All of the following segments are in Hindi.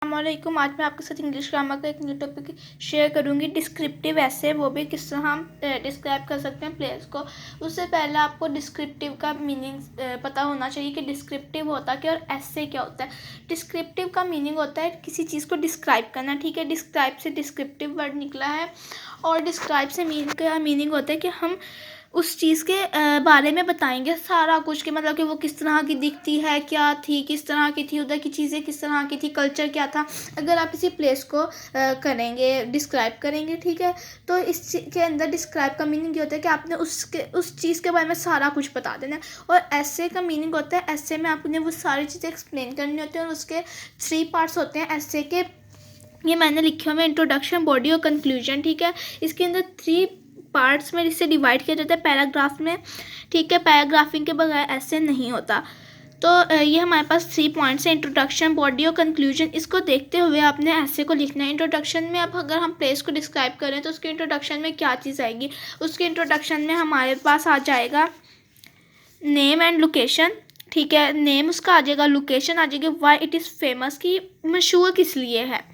अस्सलामुअलैकुम। आज मैं आपके साथ इंग्लिश ग्रामर का एक न्यू टॉपिक शेयर करूंगी। डिस्क्रिप्टिव ऐसे वो भी किस तरह हम डिस्क्राइब कर सकते हैं प्लेस को। उससे पहले आपको डिस्क्रिप्टिव का मीनिंग पता होना चाहिए कि डिस्क्रिप्टिव होता क्या और ऐसे क्या होता है। डिस्क्रिप्टिव का मीनिंग होता है किसी चीज़ को डिस्क्राइब करना, ठीक है। डिस्क्राइब से डिस्क्रिप्टिव वर्ड निकला है और डिस्क्राइब से मीनिंग होता है कि हम उस चीज़ के बारे में बताएंगे सारा कुछ, कि मतलब कि वो किस तरह की दिखती है, क्या थी, किस तरह की थी, उधर की चीज़ें किस तरह की थी, कल्चर क्या था। अगर आप किसी प्लेस को करेंगे, डिस्क्राइब करेंगे, ठीक है, तो इस के अंदर डिस्क्राइब का मीनिंग ये होता है कि आपने उस चीज़ के बारे में सारा कुछ बता देना है। और ऐसे का मीनिंग होता है ऐसे में आपने वो सारी चीज़ें एक्सप्लेन करनी होती है। और उसके 3 पार्ट्स होते हैं ऐसे के, ये मैंने लिखे हुए हैं, इंट्रोडक्शन, बॉडी और कंक्लूजन, ठीक है। इसके अंदर 3 पार्ट्स में इसे डिवाइड किया जाता है पैराग्राफ में, ठीक है। पैराग्राफिंग के बगैर ऐसे नहीं होता। तो ये हमारे पास 3 पॉइंट्स हैं, इंट्रोडक्शन, बॉडी और कंक्लूजन। इसको देखते हुए आपने ऐसे को लिखना है। इंट्रोडक्शन में अब अगर हम प्लेस को डिस्क्राइब करें तो उसके इंट्रोडक्शन में क्या चीज़ आएगी। उसके इंट्रोडक्शन में हमारे पास आ जाएगा नेम एंड लोकेशन, ठीक है। नेम उसका आ जाएगा, लोकेशन आ जाएगी, वाई इट इज़ फेमस, कि मशहूर किस लिए है।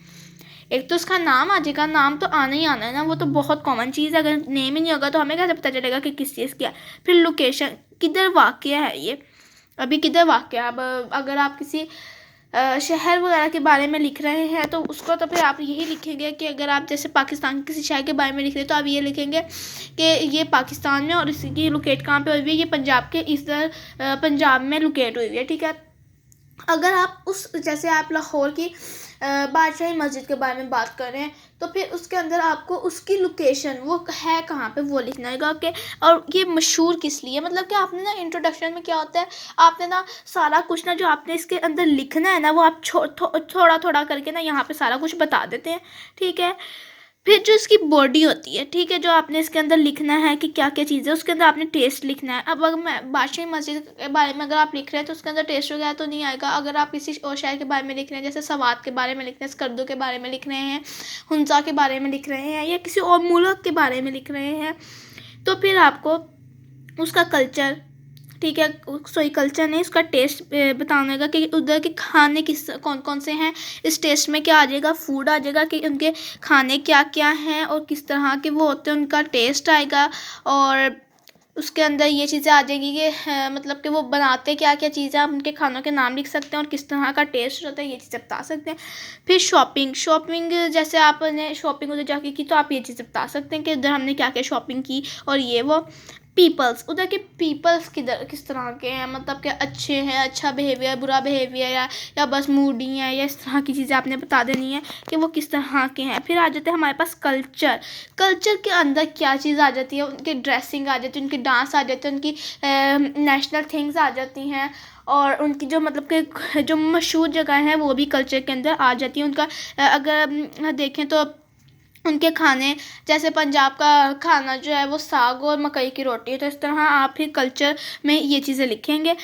एक तो उसका नाम आ जाएगा, नाम तो आना ही आना है ना, वो तो बहुत कॉमन चीज़ है। अगर नेम ही नहीं होगा तो हमें कैसे पता चलेगा कि किस चीज़ की है। फिर लोकेशन, किधर वाक़ है ये, अभी किधर वाक़ है। अब अगर आप किसी शहर वगैरह के बारे में लिख रहे हैं तो उसको तो फिर आप यही लिखेंगे कि अगर आप जैसे पाकिस्तान के किसी शहर के बारे में लिख रहे हैं तो आप ये लिखेंगे कि ये पाकिस्तान में और इसकी लोकेट कहाँ पे हुई है, ये पंजाब के इधर पंजाब में लोकेट हुई है, ठीक है। अगर आप जैसे आप लाहौर की बादशाही मस्जिद के बारे में बात कर रहे हैं तो फिर उसके अंदर आपको उसकी लोकेशन, वो है कहाँ पे, वो लिखना है कि और ये मशहूर किस लिए। मतलब कि आपने ना इंट्रोडक्शन में क्या होता है, आपने ना सारा कुछ ना जो आपने इसके अंदर लिखना है ना वो आप थोड़ा थोड़ा करके ना यहाँ पे सारा कुछ बता देते हैं, ठीक है। फिर जो इसकी बॉडी होती है, ठीक है, जो आपने इसके अंदर लिखना है कि क्या क्या चीज़ें, उसके अंदर आपने टेस्ट लिखना है। अब अगर मैं बादशाही मस्जिद के बारे में अगर आप लिख रहे हैं तो उसके अंदर टेस्ट वगैरह तो नहीं आएगा। अगर आप किसी और शहर के बारे में लिख रहे हैं, जैसे सवात के बारे में लिख रहे हैं, स्कर्दू के बारे में लिख रहे हैं, हुंजा के बारे में लिख रहे हैं, या किसी और मुल्क के बारे में लिख रहे हैं, तो फिर आपको उसका कल्चर, ठीक है, सॉरी कल्चर नहीं, उसका टेस्ट बताने का कि उधर के खाने किस कौन कौन से हैं। इस टेस्ट में क्या आ जाएगा, फूड आ जाएगा कि उनके खाने क्या क्या हैं और किस तरह के वो होते हैं, उनका टेस्ट आएगा। और उसके अंदर ये चीज़ें आ जाएंगी कि मतलब कि वो बनाते क्या क्या चीज़ें, आप उनके खानों के नाम लिख सकते हैं और किस तरह का टेस्ट होता है, ये चीज़ें बता सकते हैं। फिर शॉपिंग जैसे आपने शॉपिंग उधर जाके की तो आप ये चीज़ें बता सकते हैं कि उधर हमने क्या क्या शॉपिंग की और ये वो। पीपल्स, उधर के पीपल्स किस तरह के हैं, मतलब कि अच्छे हैं, अच्छा बिहेवियर, बुरा बिहेवियर, या बस मूडी हैं, या इस तरह की चीज़ें आपने बता देनी है कि वो किस तरह के हैं। फिर आ जाते हैं हमारे पास कल्चर के अंदर क्या चीज़ आ जाती है, उनकी ड्रेसिंग आ जाती है, उनकी डांस आ जाती है, उनकी नेशनल थिंग्स आ जाती हैं, और उनकी जो मतलब कि जो मशहूर जगह है वो भी कल्चर के अंदर आ जाती है। उनका अगर देखें तो उनके खाने, जैसे पंजाब का खाना जो है वो साग और मकई की रोटी है, तो इस तरह आप फिर कल्चर में ये चीज़ें लिखेंगे,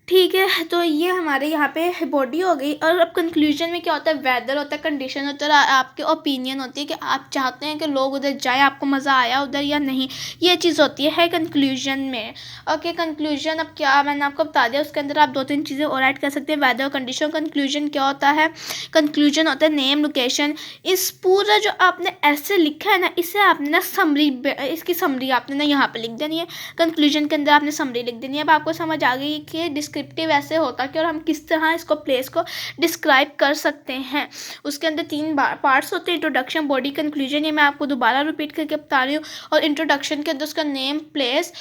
ठीक है। तो ये हमारे यहाँ पे बॉडी हो गई। और अब कंक्लूजन में क्या होता है, वेदर होता है, कंडीशन होता है, आपके ओपिनियन होती है कि आप चाहते हैं कि लोग उधर जाए, आपको मज़ा आया उधर या नहीं, ये चीज़ होती है कंक्लूजन में। ओके, कंक्लूजन अब क्या मैंने आपको बता दिया, उसके अंदर आप 2-3 चीज़ें और ऐड कर सकते हैं, वेदर और कंडीशन। कंक्लूजन क्या होता है, कंक्लूजन होता है नेम, लोकेशन। इस पूरा जो आपने ऐसे लिखा है ना, इसे आपने ना इसकी समरी आपने ना यहाँ पे लिख देनी है। कंक्लूजन के अंदर आपने समरी लिख देनी है। अब आपको समझ आ गई कि डिस्क्रिप्टिव ऐसे होता है कि और हम किस तरह इसको प्लेस को डिस्क्राइब कर सकते हैं। उसके अंदर 3 पार्ट्स होते हैं, इंट्रोडक्शन, बॉडी, कंक्लूजन। ये मैं आपको दोबारा रिपीट करके बता रही हूँ। और इंट्रोडक्शन के अंदर उसका नेम, प्लेस,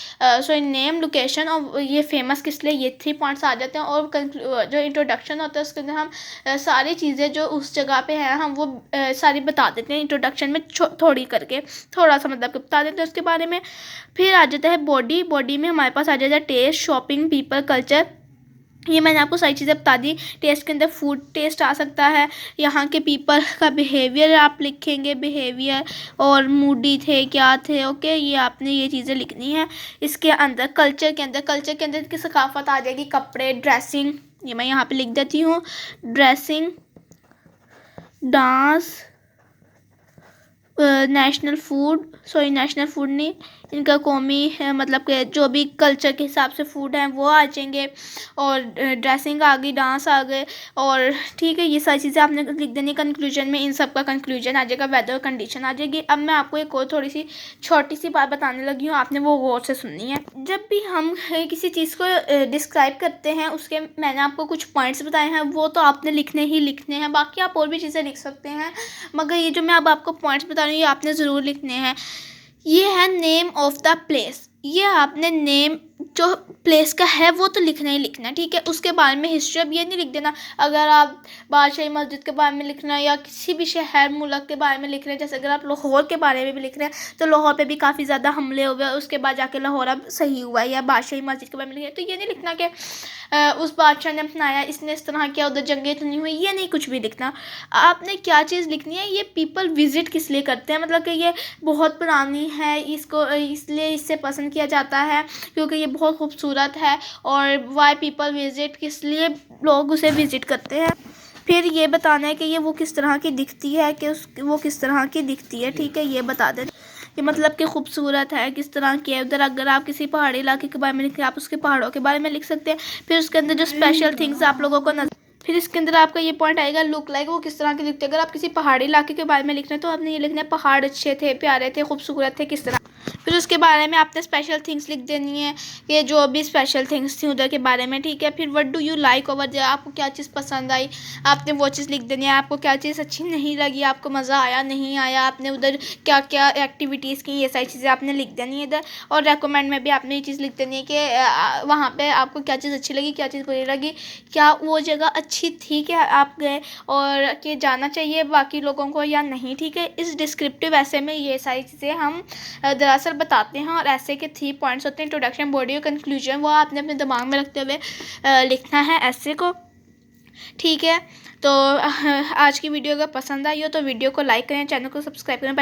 नेम, लोकेशन और ये फेमस किस लिए, ये 3 पॉइंट्स आ जाते हैं। और जो इंट्रोडक्शन होता है उसके अंदर हम सारी चीज़ें जो उस जगह पे हैं हम वो सारी बता देते हैं इंट्रोडक्शन में, थोड़ी करके थोड़ा सा मतलब बता देते हैं उसके बारे में। फिर आ जाता है बॉडी में हमारे पास आ जाता है टेस्ट, शॉपिंग, पीपल, कल्चर। ये मैंने आपको सारी चीज़ें बता दी। टेस्ट के अंदर फूड टेस्ट आ सकता है, यहाँ के पीपल का बिहेवियर आप लिखेंगे, बिहेवियर, और मूडी थे, क्या थे, ओके, ये आपने ये चीज़ें लिखनी है। इसके अंदर कल्चर के अंदर की सकाफत आ जाएगी, कपड़े, ड्रेसिंग, ये मैं यहाँ पे लिख देती हूँ, ड्रेसिंग, डांस, नेशनल फूड नहीं, इनका कौमी मतलब कि जो भी कल्चर के हिसाब से फूड हैं वो आ जाएंगे, और ड्रेसिंग आ गई, डांस आ गए, और ठीक है ये सारी चीज़ें आपने लिख देनी। कंक्लूजन में इन सब का कंक्लूजन आ जाएगा, वेदर कंडीशन आ जाएगी। अब मैं आपको एक और थोड़ी सी छोटी सी बात बताने लगी हूँ, आपने वो गौर से सुननी है। जब भी हम किसी चीज़ को डिस्क्राइब करते हैं, उसके मैंने आपको कुछ पॉइंट्स बताए हैं, वो तो आपने लिखने ही लिखने हैं, बाकी आप और भी चीज़ें लिख सकते हैं, मगर ये जो मैं अब आपको पॉइंट्स बता रही हूँ ये आपने ज़रूर लिखने हैं। ये है नेम ऑफ द प्लेस, ये आपने नेम जो प्लेस का है वो तो लिखना ही लिखना है, ठीक है। उसके बारे में हिस्ट्री अब ये नहीं लिख देना। अगर आप बादशाही मस्जिद के बारे में लिखना है या किसी भी शहर मुल्क के बारे में लिख रहे हैं, जैसे अगर आप लाहौर के बारे में भी लिख रहे हैं तो लाहौर पे भी काफ़ी ज़्यादा हमले हुए, उसके बाद जाके लाहौर अब सही हुआ है, या बादशाही मस्जिद के बारे में लिख रहे हैं तो ये नहीं लिखना कि उस बादशाह ने अपनाया, इसने इस तरह किया, उधर जंगें तो नहीं हुई, ये नहीं कुछ भी लिखना। आपने क्या चीज़ लिखनी है, ये पीपल विजिट किस लिए करते हैं, मतलब कि ये बहुत पुरानी है, इसको इसलिए इससे पसंद किया जाता है क्योंकि ये बहुत खूबसूरत है, और वाई पीपल विजिट, किस लिए लोग उसे विजिट करते हैं। फिर ये बताना है कि ये वो किस तरह की दिखती है, कि वो किस तरह की दिखती है, ठीक है, ये बता दें कि मतलब कि खूबसूरत है, किस तरह की है। उधर अगर आप किसी पहाड़ी इलाके के बारे में लिख रहे हैं, आप उसके पहाड़ों के बारे में लिख सकते हैं। फिर उसके अंदर जो स्पेशल थिंग्स आप लोगों को नजर, फिर इसके अंदर आपका ये पॉइंट आएगा लुक लाइक, वो किस तरह के दिखते हैं। अगर आप किसी पहाड़ी इलाके के बारे में लिख रहे हैं तो आपने ये लिखना है पहाड़ अच्छे थे, प्यारे थे, खूबसूरत थे, किस तरह। फिर उसके बारे में आपने स्पेशल थिंग्स लिख देनी है, ये जो भी स्पेशल थिंग्स थी उधर के बारे में, ठीक है। फिर what do you like over there, आपको क्या चीज़ पसंद आई, आपने वो चीज़ लिख देनी है। आपको क्या चीज़ अच्छी नहीं लगी, आपको मज़ा आया नहीं आया, आपने उधर क्या क्या एक्टिविटीज़ की, ये सारी चीज़ें आपने लिख देनी है इधर। और रेकमेंड में भी आपने ये चीज़ लिख देनी है कि वहाँ पे आपको क्या चीज़ अच्छी लगी, क्या चीज़ बुरी लगी, क्या वो जगह अच्छी थी कि आप गए, और कि जाना चाहिए बाकी लोगों को या नहीं, ठीक है। इस डिस्क्रिप्टिव ऐसे में ये सारी चीज़ें हम दरअसल बताते हैं, और ऐसे के 3 पॉइंट्स होते हैं, इंट्रोडक्शन, बॉडी और कंक्लूजन, वो आपने अपने दिमाग में रखते हुए लिखना है ऐसे को, ठीक है। तो आज की वीडियो अगर पसंद आई हो तो वीडियो को लाइक करें, चैनल को सब्सक्राइब करें।